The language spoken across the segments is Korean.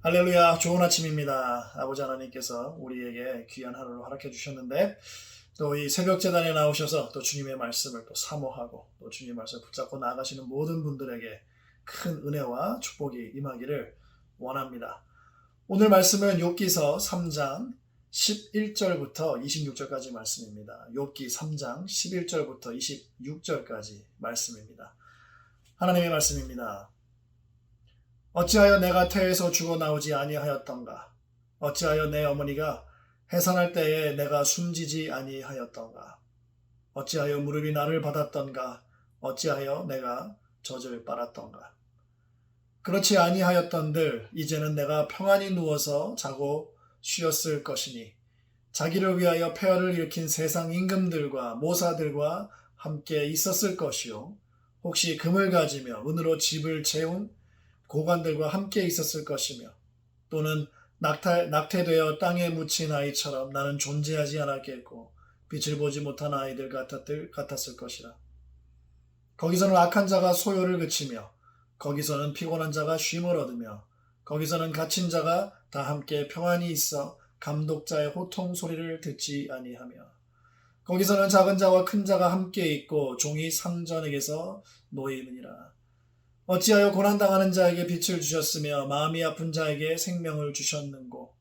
할렐루야, 좋은 아침입니다. 아버지 하나님께서 우리에게 귀한 하루를 허락해 주셨는데, 또 이 새벽 재단에 나오셔서 또 주님의 말씀을 또 사모하고, 또 주님의 말씀을 붙잡고 나아가시는 모든 분들에게 큰 은혜와 축복이 임하기를 원합니다. 오늘 말씀은 욥기서 3장 11절부터 26절까지 말씀입니다. 욥기 3장 11절부터 26절까지 말씀입니다. 하나님의 말씀입니다. 어찌하여 내가 태에서 죽어 나오지 아니하였던가? 어찌하여 내 어머니가 해산할 때에 내가 숨지지 아니하였던가? 어찌하여 무릎이 나를 받았던가? 어찌하여 내가 젖을 빨았던가? 그렇지 아니하였던들 이제는 내가 평안히 누워서 자고 쉬었을 것이니 자기를 위하여 폐허를 일으킨 세상 임금들과 모사들과 함께 있었을 것이요 혹시 금을 가지며 은으로 집을 채운 고관들과 함께 있었을 것이며 또는 낙태되어 땅에 묻힌 아이처럼 나는 존재하지 않았겠고 빛을 보지 못한 아이들 같았을 것이라. 거기서는 악한 자가 소요를 그치며 거기서는 피곤한 자가 쉼을 얻으며 거기서는 갇힌 자가 다 함께 평안히 있어 감독자의 호통 소리를 듣지 아니하며 거기서는 작은 자와 큰 자가 함께 있고 종이 상전에게서 놓이느니라. 어찌하여 고난당하는 자에게 빛을 주셨으며 마음이 아픈 자에게 생명을 주셨는고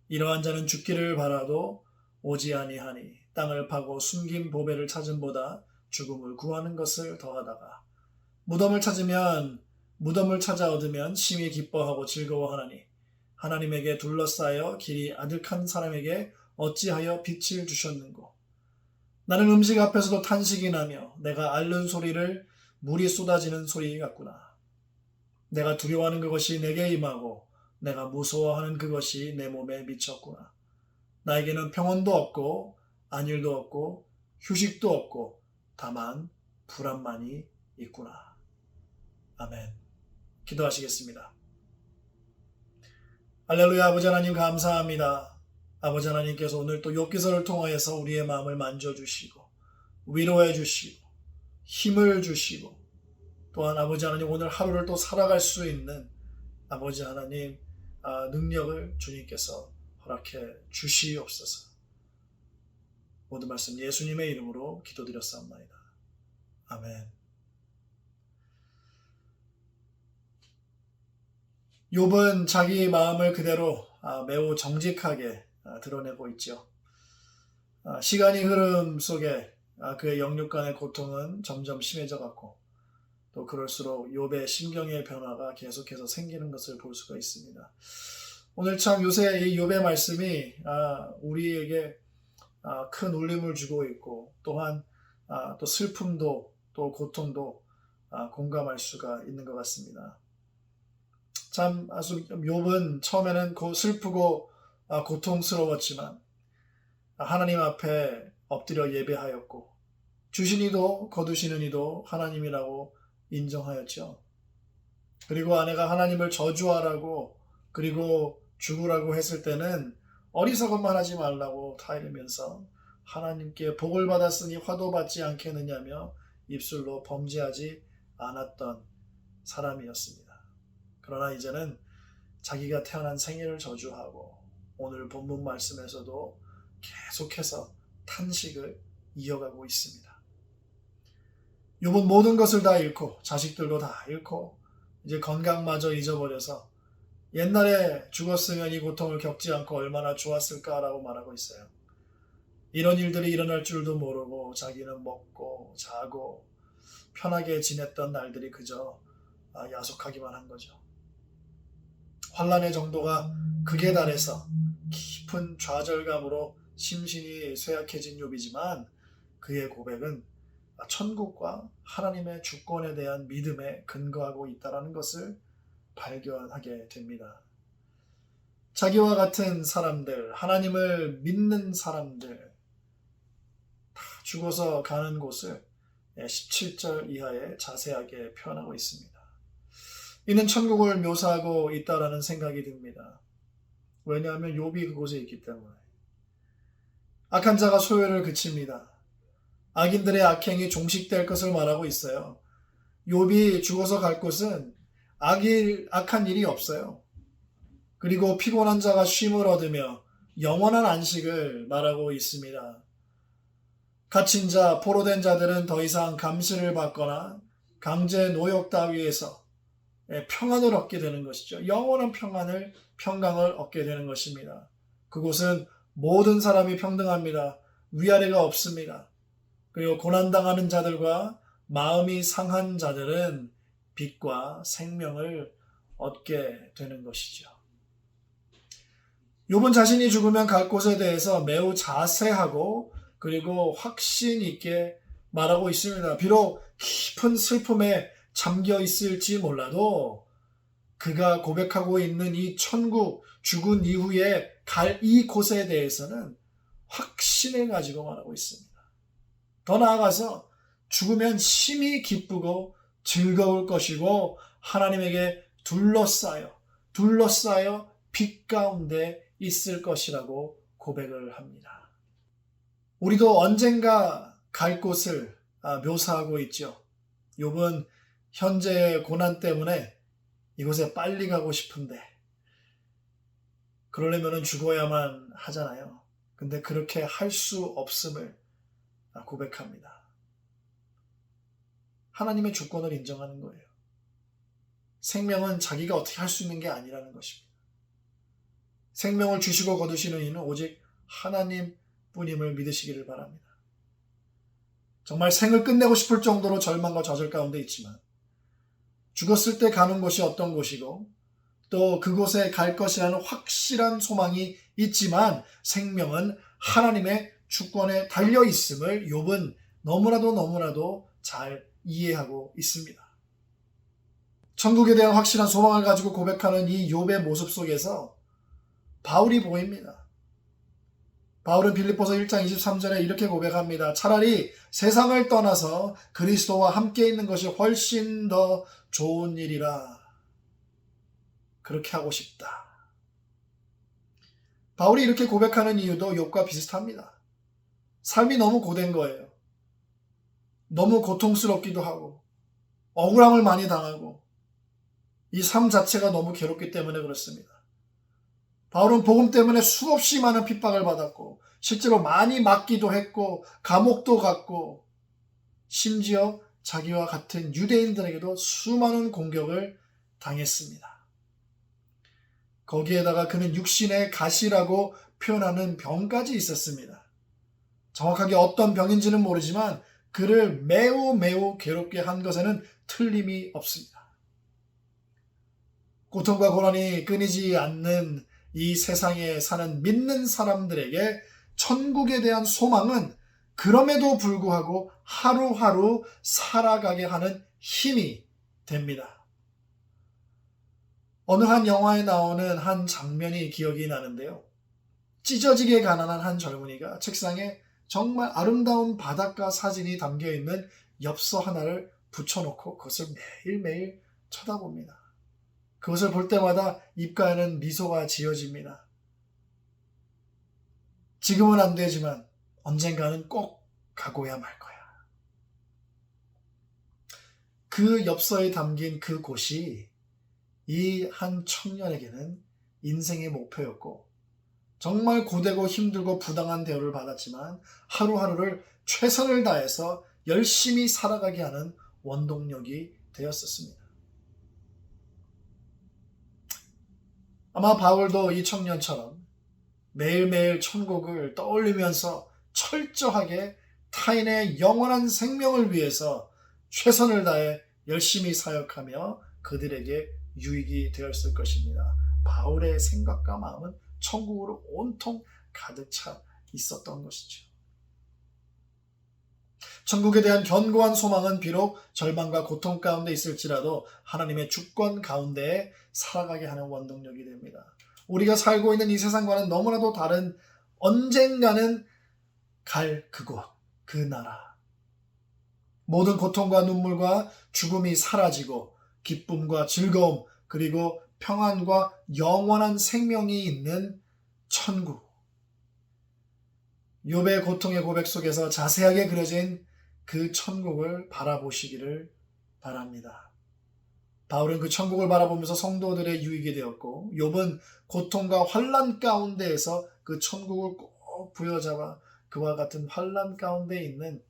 이러한 자는 죽기를 바라도 오지 아니하니 땅을 파고 숨긴 보배를 찾음보다 죽음을 구하는 것을 더하다가 무덤을 찾아 얻으면 심히 기뻐하고 즐거워하나니 하나님에게 둘러싸여 길이 아득한 사람에게 어찌하여 빛을 주셨는고 나는 음식 앞에서도 탄식이 나며 내가 앓는 소리를 물이 쏟아지는 소리 같구나. 내가 두려워하는 그것이 내게 임하고 내가 무서워하는 그것이 내 몸에 미쳤구나. 나에게는 평온도 없고 안일도 없고 휴식도 없고 다만 불안만이 있구나. 아멘. 기도하시겠습니다. 할렐루야. 아버지 하나님 감사합니다. 아버지 하나님께서 오늘 또 욥기서를 통하여서 우리의 마음을 만져주시고 위로해 주시고 힘을 주시고 또한 아버지 하나님 오늘 하루를 또 살아갈 수 있는 아버지 하나님 능력을 주님께서 허락해 주시옵소서. 모든 말씀 예수님의 이름으로 기도드렸사옵나이다. 아멘. 욥은 자기 마음을 그대로 매우 정직하게 드러내고 있죠. 시간이 흐름 속에 그의 영육간의 고통은 점점 심해져 갔고 또 그럴수록 욥의 심경의 변화가 계속해서 생기는 것을 볼 수가 있습니다. 오늘 참 요새 이 욥의 말씀이 우리에게 큰 울림을 주고 있고 또한 또 슬픔도 또 고통도 공감할 수가 있는 것 같습니다. 참 욥은 처음에는 슬프고 고통스러웠지만 하나님 앞에 엎드려 예배하였고 주신 이도 거두시는 이도 하나님이라고 인정하였죠. 그리고 아내가 하나님을 저주하라고 그리고 죽으라고 했을 때는 어리석은 말 하지 말라고 타이르면서 하나님께 복을 받았으니 화도 받지 않겠느냐며 입술로 범죄하지 않았던 사람이었습니다. 그러나 이제는 자기가 태어난 생일을 저주하고 오늘 본문 말씀에서도 계속해서 탄식을 이어가고 있습니다. 욥은 모든 것을 다 잃고 자식들도 다 잃고 이제 건강마저 잊어버려서 옛날에 죽었으면 이 고통을 겪지 않고 얼마나 좋았을까라고 말하고 있어요. 이런 일들이 일어날 줄도 모르고 자기는 먹고 자고 편하게 지냈던 날들이 그저 야속하기만 한 거죠. 환난의 정도가 극에 달해서 깊은 좌절감으로 심신이 쇠약해진 욥이지만 그의 고백은 천국과 하나님의 주권에 대한 믿음에 근거하고 있다는 것을 발견하게 됩니다. 자기와 같은 사람들, 하나님을 믿는 사람들 다 죽어서 가는 곳을 17절 이하에 자세하게 표현하고 있습니다. 이는 천국을 묘사하고 있다라는 생각이 듭니다. 왜냐하면 욥이 그곳에 있기 때문에. 악한 자가 소요를 그칩니다. 악인들의 악행이 종식될 것을 말하고 있어요. 욥이 죽어서 갈 곳은 악한 일이 없어요. 그리고 피곤한 자가 쉼을 얻으며 영원한 안식을 말하고 있습니다. 갇힌 자, 포로된 자들은 더 이상 감시를 받거나 강제 노역 따위에서 평안을 얻게 되는 것이죠. 영원한 평강을 얻게 되는 것입니다. 그곳은 모든 사람이 평등합니다. 위아래가 없습니다. 그리고 고난당하는 자들과 마음이 상한 자들은 빛과 생명을 얻게 되는 것이죠. 욥은 자신이 죽으면 갈 곳에 대해서 매우 자세하고 그리고 확신 있게 말하고 있습니다. 비록 깊은 슬픔에 잠겨 있을지 몰라도 그가 고백하고 있는 이 천국, 죽은 이후에 갈 이 곳에 대해서는 확신을 가지고 말하고 있습니다. 더 나아가서 죽으면 심히 기쁘고 즐거울 것이고 하나님에게 둘러싸여 빛 가운데 있을 것이라고 고백을 합니다. 우리도 언젠가 갈 곳을 묘사하고 있죠. 욥은 현재의 고난 때문에 이곳에 빨리 가고 싶은데 그러려면 죽어야만 하잖아요. 근데 그렇게 할 수 없음을 고백합니다. 하나님의 주권을 인정하는 거예요. 생명은 자기가 어떻게 할 수 있는 게 아니라는 것입니다. 생명을 주시고 거두시는 이는 오직 하나님뿐임을 믿으시기를 바랍니다. 정말 생을 끝내고 싶을 정도로 절망과 좌절 가운데 있지만 죽었을 때 가는 곳이 어떤 곳이고 또 그곳에 갈 것이라는 확실한 소망이 있지만 생명은 하나님의 주권에 달려 있음을 욥은 너무나도 잘 이해하고 있습니다. 천국에 대한 확실한 소망을 가지고 고백하는 이 욥의 모습 속에서 바울이 보입니다. 바울은 빌립보서 1장 23절에 이렇게 고백합니다. 차라리 세상을 떠나서 그리스도와 함께 있는 것이 훨씬 더 좋은 일이라. 그렇게 하고 싶다. 바울이 이렇게 고백하는 이유도 욥과 비슷합니다. 삶이 너무 고된 거예요. 너무 고통스럽기도 하고 억울함을 많이 당하고 이 삶 자체가 너무 괴롭기 때문에 그렇습니다. 바울은 복음 때문에 수없이 많은 핍박을 받았고 실제로 많이 맞기도 했고 감옥도 갔고 심지어 자기와 같은 유대인들에게도 수많은 공격을 당했습니다. 거기에다가 그는 육신의 가시라고 표현하는 병까지 있었습니다. 정확하게 어떤 병인지는 모르지만 그를 매우 괴롭게 한 것에는 틀림이 없습니다. 고통과 고난이 끊이지 않는 이 세상에 사는 믿는 사람들에게 천국에 대한 소망은 그럼에도 불구하고 하루하루 살아가게 하는 힘이 됩니다. 어느 한 영화에 나오는 한 장면이 기억이 나는데요. 찢어지게 가난한 한 젊은이가 책상에 정말 아름다운 바닷가 사진이 담겨있는 엽서 하나를 붙여놓고 그것을 매일매일 쳐다봅니다. 그것을 볼 때마다 입가에는 미소가 지어집니다. 지금은 안 되지만 언젠가는 꼭 가고야 말 거야. 그 엽서에 담긴 그 곳이 이 한 청년에게는 인생의 목표였고 정말 고되고 힘들고 부당한 대우를 받았지만 하루하루를 최선을 다해서 열심히 살아가게 하는 원동력이 되었었습니다. 아마 바울도 이 청년처럼 매일매일 천국을 떠올리면서 철저하게 타인의 영원한 생명을 위해서 최선을 다해 열심히 사역하며 그들에게 유익이 되었을 것입니다. 바울의 생각과 마음은 천국으로 온통 가득 차 있었던 것이죠. 천국에 대한 견고한 소망은 비록 절망과 고통 가운데 있을지라도 하나님의 주권 가운데 살아가게 하는 원동력이 됩니다. 우리가 살고 있는 이 세상과는 너무나도 다른 언젠가는 갈 그곳, 그 나라. 모든 고통과 눈물과 죽음이 사라지고 기쁨과 즐거움 그리고 평안과 영원한 생명이 있는 천국. 욥의 고통의 고백 속에서 자세하게 그려진 그 천국을 바라보시기를 바랍니다. 바울은 그 천국을 바라보면서 성도들의 유익이 되었고, 욥은 고통과 환난 가운데에서 그 천국을 꼭 부여잡아 그와 같은 환난 가운데 있는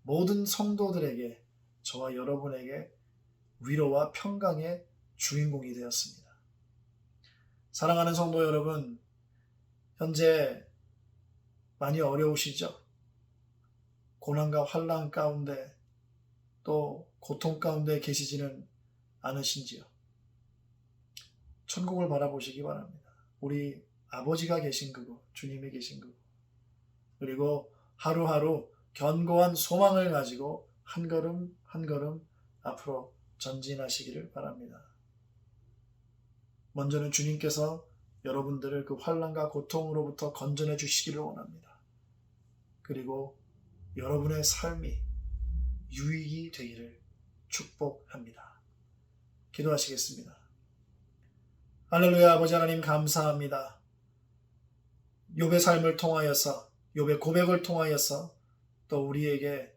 모든 성도들에게, 저와 여러분에게 위로와 평강의 주인공이 되었습니다. 사랑하는 성도 여러분, 현재 많이 어려우시죠? 고난과 환난 가운데 또 고통 가운데 계시지는 않으신지요? 천국을 바라보시기 바랍니다. 우리 아버지가 계신 그곳, 주님이 계신 그곳, 그리고 하루하루 견고한 소망을 가지고 한 걸음 한 걸음 앞으로 전진하시기를 바랍니다. 먼저는 주님께서 여러분들을 그 환난과 고통으로부터 건져내 주시기를 원합니다. 그리고 여러분의 삶이 유익이 되기를 축복합니다. 기도하시겠습니다. 할렐루야. 아버지 하나님 감사합니다. 욥의 삶을 통하여서, 욥의 고백을 통하여서 또 우리에게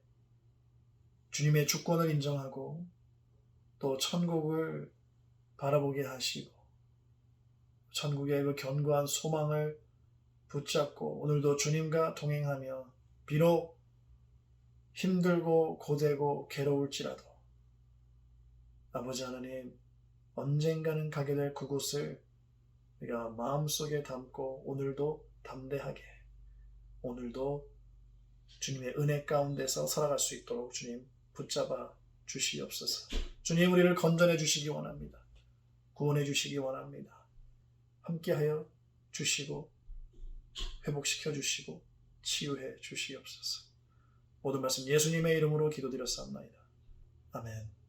주님의 주권을 인정하고 또 천국을 바라보게 하시고 천국의 그 견고한 소망을 붙잡고 오늘도 주님과 동행하며 비록 힘들고 고되고 괴로울지라도 아버지 하나님, 언젠가는 가게 될 그곳을 우리가 마음속에 담고 오늘도 담대하게, 오늘도 주님의 은혜 가운데서 살아갈 수 있도록 주님 붙잡아 주시옵소서. 주님, 우리를 건져내 주시기 원합니다. 구원해 주시기 원합니다. 함께하여 주시고 회복시켜 주시고 치유해 주시옵소서. 모든 말씀 예수님의 이름으로 기도드렸사옵나이다. 아멘.